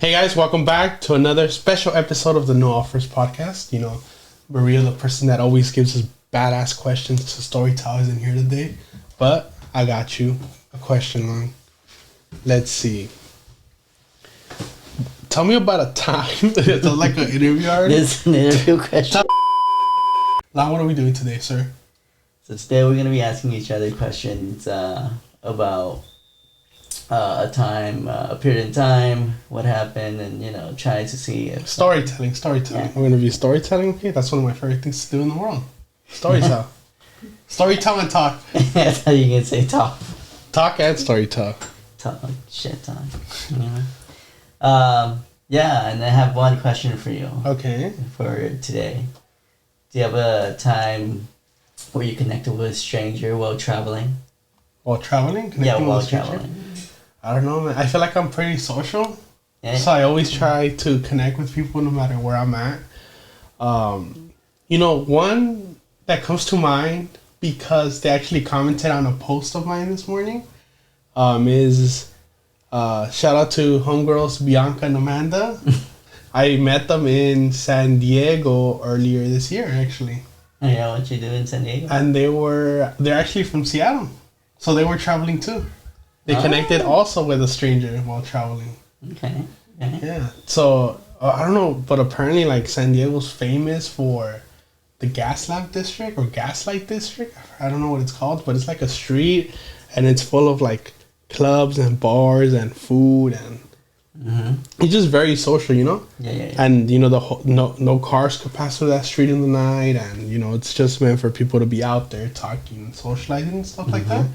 Hey guys, welcome back to another special episode of the No Offers podcast. You know, Maria, the person that always gives us badass questions to storytell, isn't here today, but I got you a question on. Let's see. Tell me about a time. It's like an interview already. This is an interview question. Now, what are we doing today, sir? So today we're going to be asking each other questions about a time, a period in time, what happened, and trying to see if Storytelling. Yeah. We're gonna be storytelling. Okay, that's one of my favorite things to do in the world. Storytell. Storytell and talk. That's how you can say talk. Talk and storytell. Talk, shit talk. Yeah, and I have one question for you. Okay. For today. Do you have a time where you connected with a stranger while traveling? While traveling? Yeah, Connecting while with a stranger? traveling. I don't know, man. I feel like I'm pretty social. Yeah. So I always try to connect with people no matter where I'm at. One that comes to mind because they actually commented on a post of mine this morning is shout out to homegirls Bianca and Amanda. I met them in San Diego earlier this year, actually. Yeah, what you do in San Diego? And they're actually from Seattle. So they were traveling too. They connected also with a stranger while traveling. Okay. Yeah. So, I don't know, but apparently, like, San Diego's famous for the Gaslamp District or Gaslight District. I don't know what it's called, but it's like a street and it's full of, like, clubs and bars and food and it's just very social, you know? Yeah. And, no cars could pass through that street in the night and, it's just meant for people to be out there talking and socializing and stuff like that.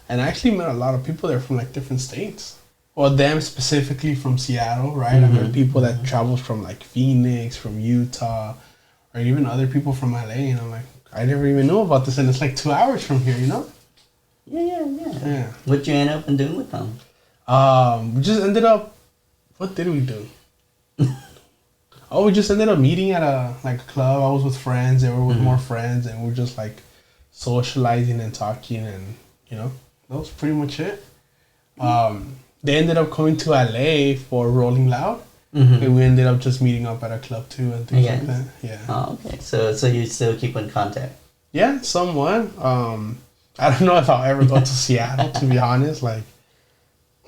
And I actually met a lot of people there from like different states. Well, them specifically from Seattle, right? I met people that traveled from like Phoenix, from Utah, or even other people from LA. And I'm like, I never even knew about this. And it's like 2 hours from here, you know? Yeah. What'd you end up doing with them? We just ended up, what did we do? We just ended up meeting at a club. I was with friends. They were with more friends. And we're just like socializing and talking and, that was pretty much it. They ended up coming to LA for Rolling Loud. And we ended up just meeting up at a club too and things like that. Yeah. Oh, okay. So you still keep in contact? Yeah, somewhat. I don't know if I'll ever go to Seattle, to be honest. Like,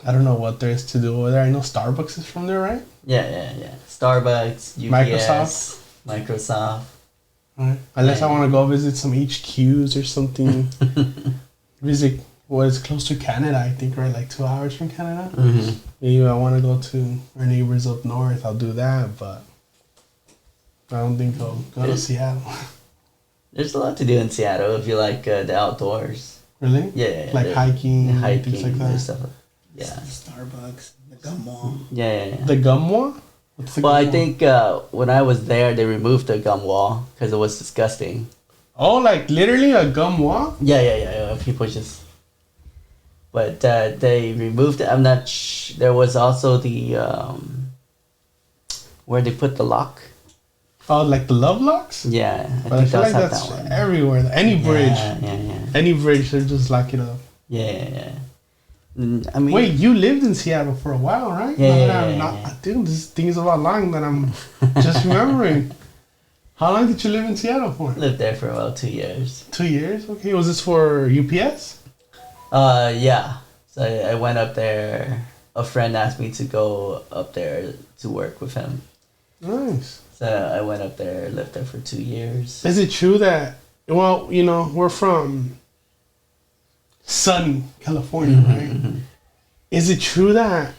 I don't know what there is to do over there. I know Starbucks is from there, right? Yeah. Starbucks, UPS, Microsoft. Right. Unless I want to go visit some HQs or something. Visit it's close to Canada, I think, right? Like 2 hours from Canada. Maybe I want to go to our neighbors up north. I'll do that, but I don't think I'll go to Seattle. There's a lot to do in Seattle if you like the outdoors. Really? Yeah. Like hiking, things like that. Stuff. Yeah. Starbucks, the gum wall. Yeah. The gum wall? What's the Well, gum I wall? think when I was there, they removed the gum wall because it was disgusting. Oh, like literally a gum wall? Yeah. People just... But they removed it. I'm not there was also the... where they put the lock. Oh, like the love locks? Yeah. But I feel like that's that one. everywhere. Any bridge. Yeah. Any bridge, they just lock it up. Yeah. I mean... Wait, you lived in Seattle for a while, right? Yeah. Dude, this thing is about long that I'm just remembering. How long did you live in Seattle for? Lived there for about 2 years. 2 years? Okay. Was this for UPS? Yeah. So I went up there. A friend asked me to go up there to work with him. Nice. So I went up there, lived there for 2 years. Is it true that, well, we're from sunny California, right? Is it true that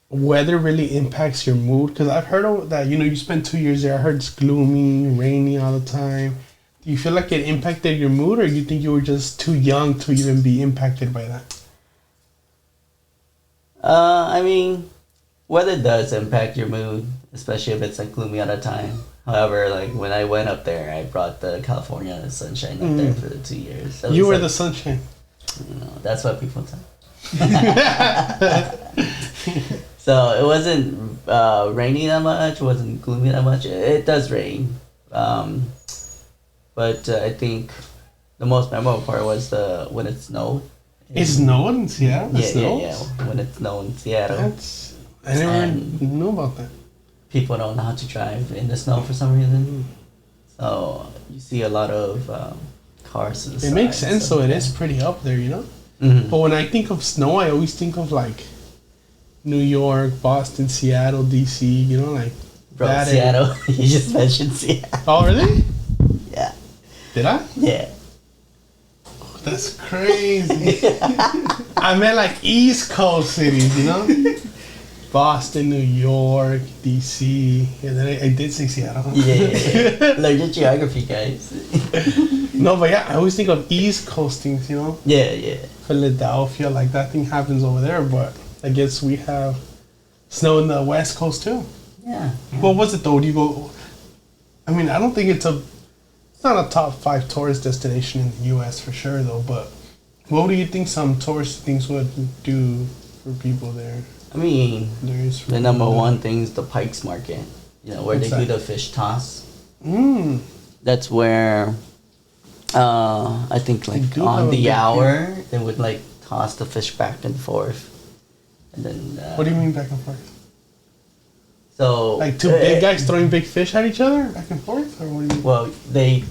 weather really impacts your mood? Because I've heard that, you spent 2 years there. I heard it's gloomy, rainy all the time. Do you feel like it impacted your mood, or do you think you were just too young to even be impacted by that? I mean, weather does impact your mood, especially if it's like gloomy all the time. However, like when I went up there, I brought the California sunshine up there for the 2 years. You were the sunshine. That's what people say. So it wasn't rainy that much. It wasn't gloomy that much. It does rain. But I think the most memorable part was when it snowed. It snowed in Seattle? Yeah. When it snowed in Seattle. I never And knew about that. people don't know how to drive in the snow for some reason. So you see a lot of cars to the It makes side, sense, so so it yeah. is pretty up there, you know? Mhm. But when I think of snow, I always think of like New York, Boston, Seattle, DC, you know, like Bro, that Seattle. You just mentioned Seattle. Oh, really? Yeah. Did I? Yeah. That's crazy. I meant like East Coast cities, you know? Boston, New York, DC. And then I did say Seattle. Yeah. Learn your geography, guys. No, but yeah, I always think of East Coast things, you know? Yeah, yeah. Philadelphia, like that thing happens over there, but I guess we have snow in the West Coast too. Yeah. What was it though? Do you go? I mean, I don't think it's not a top 5 tourist destination in the U.S. for sure though. But what do you think some tourist things would do for people there? I mean, There's the number one thing is the Pikes Market. You know, where What's they do that? the fish toss. Mm. That's where I think They like do have on a the big hour they would like toss the fish back and forth, and then What do you mean back and forth? so Like two big guys throwing big fish at each other back and forth, or what do you mean? Well, they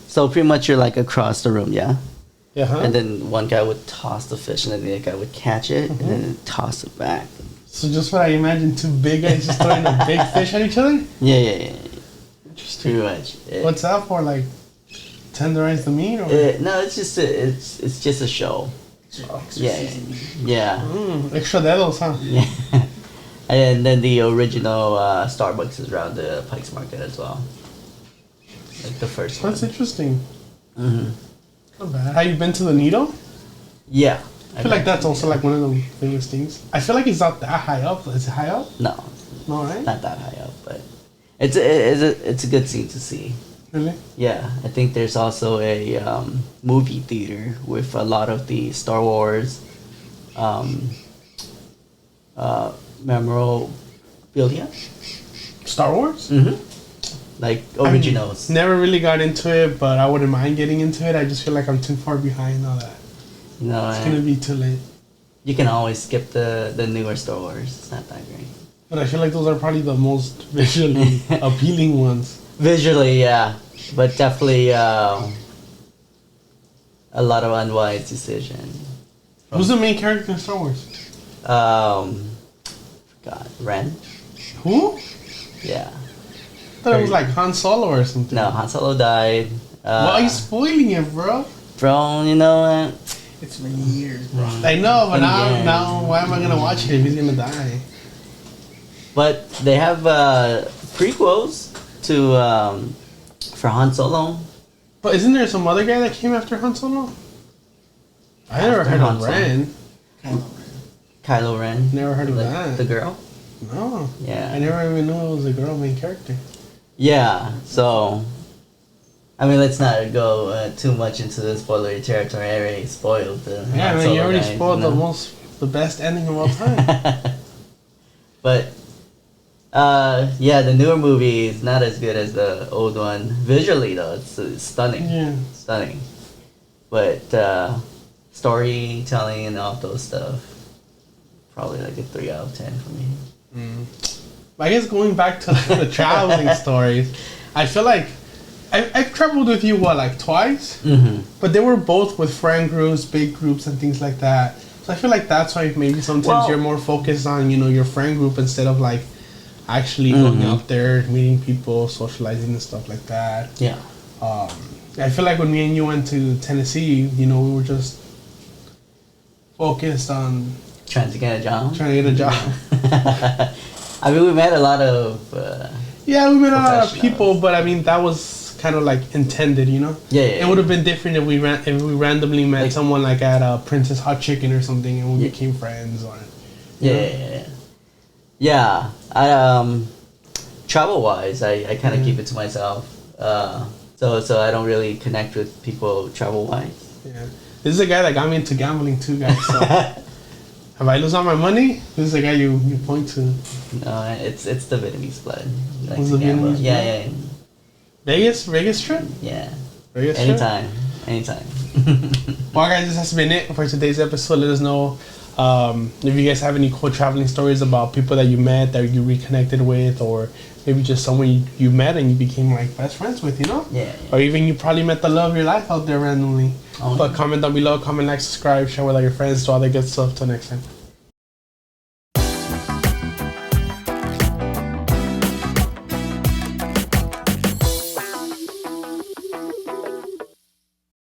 so pretty much you're like across the room, yeah. Yeah, huh? And then one guy would toss the fish, and then the other guy would catch it, and then toss it back. So just what I imagine, two big guys just throwing a big fish at each other. Yeah. Interesting. Pretty much. What's that for? Like tenderize the meat, or No, it's just it's just a show. Extra Yeah. seasoning. Yeah. extra dedos, huh? Yeah. And then the original Starbucks is around the Pikes Market as well. Like the first one. That's interesting. Mm-hmm. Not bad. Have you been to the Nido? Yeah. I feel like that's also like one of the famous things. I feel like it's not that high up. Is it high up? No, No, right? not that high up, but it's a good scene to see. Really? Yeah, I think there's also a movie theater with a lot of the Star Wars memorabilia. Star Wars? Mm-hmm. Like originals. Never really got into it, but I wouldn't mind getting into it. I just feel like I'm too far behind all that. You know, It's gonna be too late. you can always skip the newer Star Wars. It's not that great. But I feel like those are probably the most visually appealing ones. Visually, yeah, but definitely a lot of unwise decision. Who's the main character in Star Wars? God, Ren. Who? Yeah. I thought it was like Han Solo or something. No, Han Solo died. Why are you spoiling it, bro? Bro, you know what? It's been years, bro. I know, but Yeah. now why am I gonna watch it if he's gonna die? But they have prequels to for Han Solo. But isn't there some other guy that came after Han Solo? I never After heard Han of Solo. Ren. Kylo Ren. Never heard of Like, that. The girl. No. Yeah. I never even knew it was a girl main character. Yeah. So, I mean, let's not go too much into the spoilery territory. I already spoiled the. Yeah, Han man, you Solo already guys, spoiled you know? the best ending of all time. But yeah, the newer movie is not as good as the old one. Visually, though, it's stunning. Yeah. Stunning. But storytelling and all those stuff, probably like a 3 out of 10 for me. I guess going back to the traveling stories, I feel like I've traveled with you, like twice? Mm-hmm. But they were both with friend groups, big groups, and things like that. So I feel like that's why maybe sometimes Well- you're more focused on, your friend group instead of like actually going out there, meeting people, socializing and stuff like that. Yeah. I feel like when me and you went to Tennessee, we were just focused on Trying to get a job. trying to get a job. I mean, we met a lot of. Yeah, we met a lot of Professionals. people, but I mean that was kind of like intended, Yeah, It would have been different if we randomly met Like- someone like at Princess Hot Chicken or something, and we Yeah. became friends. Or Yeah. I travel wise, I kind of keep it to myself. So I don't really connect with people travel wise. yeah. This is a guy that got me into gambling too, guys. So if I lose all my money, this is the guy you point to. No, it's the Vietnamese blood. Like What's to the gamble. Vietnamese Yeah, Vegas trip? yeah. Vegas trip? Anytime. Well, guys, this has been it for today's episode. Let us know If you guys have any cool traveling stories about people that you met that you reconnected with, or maybe just someone you met and you became like best friends with, you know? Yeah. Or even you probably met the love of your life out there randomly. Oh, But yeah. comment down below, comment, like, subscribe, share with all your friends, do all that good stuff. Till next time.